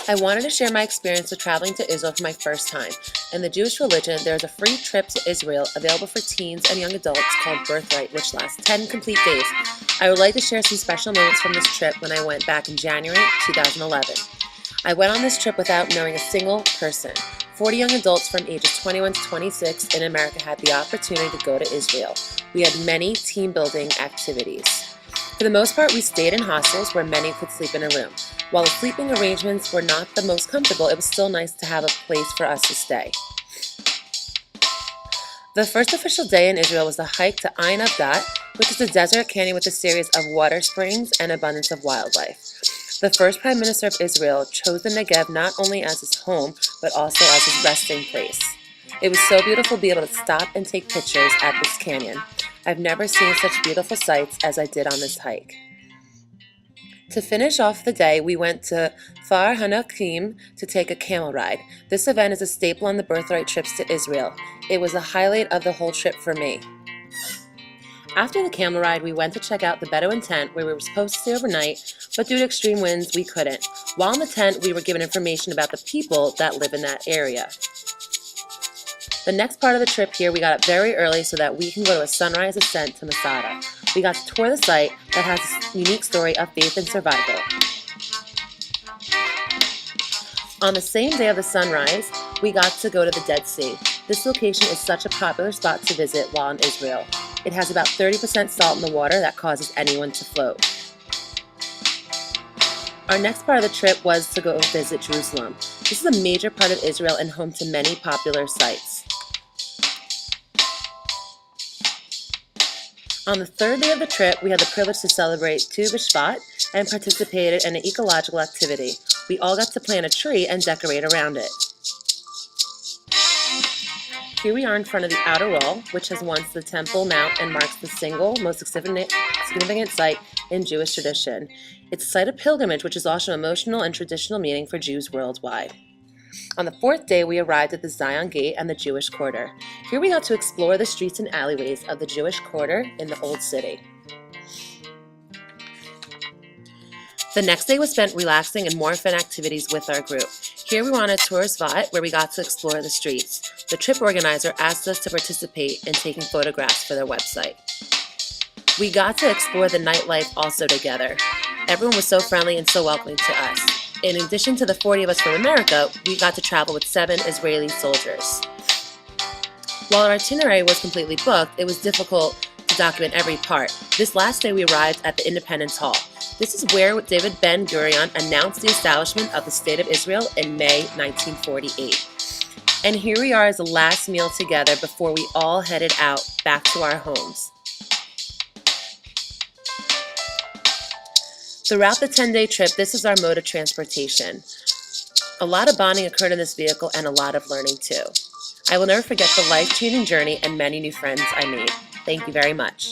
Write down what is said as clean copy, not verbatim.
I wanted to share my experience with traveling to Israel for my first time. In the Jewish religion, there is a free trip to Israel available for teens and young adults called Birthright, which lasts 10 complete days. I would like to share some special moments from this trip when I went back in January 2011. I went on this trip without knowing a single person. 40 young adults from ages 21 to 26 in America had the opportunity to go to Israel. We had many team-building activities. For the most part, we stayed in hostels where many could sleep in a room. While the sleeping arrangements were not the most comfortable, it was still nice to have a place for us to stay. The first official day in Israel was the hike to Ain Abdat, which is a desert canyon with a series of water springs and abundance of wildlife. The first Prime Minister of Israel chose the Negev not only as his home, but also as his resting place. It was so beautiful to be able to stop and take pictures at this canyon. I've never seen such beautiful sights as I did on this hike. To finish off the day, we went to Far Hanakim to take a camel ride. This event is a staple on the Birthright trips to Israel. It was the highlight of the whole trip for me. After the camel ride, we went to check out the Bedouin tent where we were supposed to stay overnight, but due to extreme winds, we couldn't. While in the tent, we were given information about the people that live in that area. The next part of the trip here, we got up very early so that we can go to a sunrise ascent to Masada. We got to tour the site that has a unique story of faith and survival. On the same day of the sunrise, we got to go to the Dead Sea. This location is such a popular spot to visit while in Israel. It has about 30% salt in the water that causes anyone to float. Our next part of the trip was to go visit Jerusalem. This is a major part of Israel and home to many popular sites. On the third day of the trip, we had the privilege to celebrate Tu B'Shvat and participated in an ecological activity. We all got to plant a tree and decorate around it. Here we are in front of the outer wall, which has once the Temple Mount and marks the single most significant site in Jewish tradition. It's a site of pilgrimage, which is also an emotional and traditional meaning for Jews worldwide. On the fourth day, we arrived at the Zion Gate and the Jewish Quarter. Here we got to explore the streets and alleyways of the Jewish Quarter in the Old City. The next day was spent relaxing and more fun activities with our group. Here we were on a tour Zvat where we got to explore the streets. The trip organizer asked us to participate in taking photographs for their website. We got to explore the nightlife also together. Everyone was so friendly and so welcoming to us. In addition to the 40 of us from America, we got to travel with 7 Israeli soldiers. While our itinerary was completely booked, it was difficult to document every part. This last day we arrived at the Independence Hall. This is where David Ben-Gurion announced the establishment of the State of Israel in May 1948. And here we are as the last meal together before we all headed out back to our homes. Throughout the 10-day trip, this is our mode of transportation. A lot of bonding occurred in this vehicle and a lot of learning too. I will never forget the life-changing journey and many new friends I made. Thank you very much.